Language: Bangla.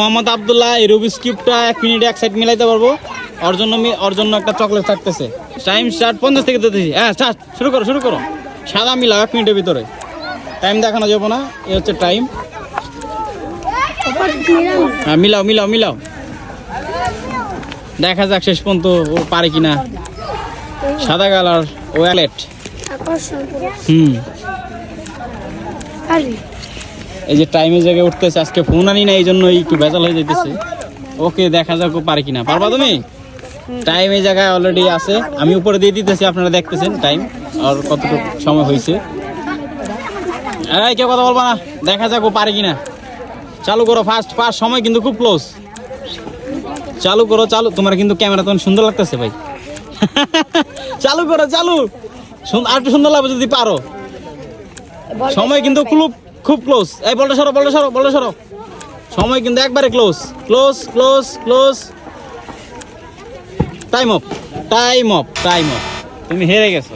মোহাম্মদ আব্দুল্লাহ এই রুবিক্স কিউবটা 1 মিনিটে এক সাইড মিলাইতে পারবো। ওর জন্য একটা চকলেট থাকতেছে। টাইম স্টার্ট 50 থেকে দিতেছি। হ্যাঁ স্টার্ট, শুরু করো। সাদা মিলাও 1 মিনিটের ভিতরে। টাইম দেখানো যাবে না, এই হচ্ছে টাইম। হ্যাঁ মিলাও। দেখা যাক শেষ পর্যন্ত ও পারে কিনা। সাদা কালার ওয়ালেট। এই যে টাইমের জায়গায় উঠতেছে, আজকে ফোন আনি না, এই জন্য একটু ভেজাল হয়ে যাইতেছে। ওকে, দেখা যাক ও পারে কিনা। পারবা তুমি? টাইম এই জায়গায় অলরেডি আছে, আমি উপরে দিয়ে দিতেছি, আপনারা দেখতেছেন টাইম আর কতটুকু সময় হয়েছে। কেউ কথা বলবা না, দেখা যাক ও পারে কিনা। চালু করো, ফার্স্ট সময় কিন্তু খুব ক্লোজ। চালু করো। তোমার কিন্তু ক্যামেরা তখন সুন্দর লাগতেছে ভাই। চালু করো, আর একটু সুন্দর লাগবে যদি পারো। সময় কিন্তু খুব ক্লোজ। এই বলটা সরো। সময় কিন্তু একবারে ক্লোজ। Time of. তুমি হেরে গেছো।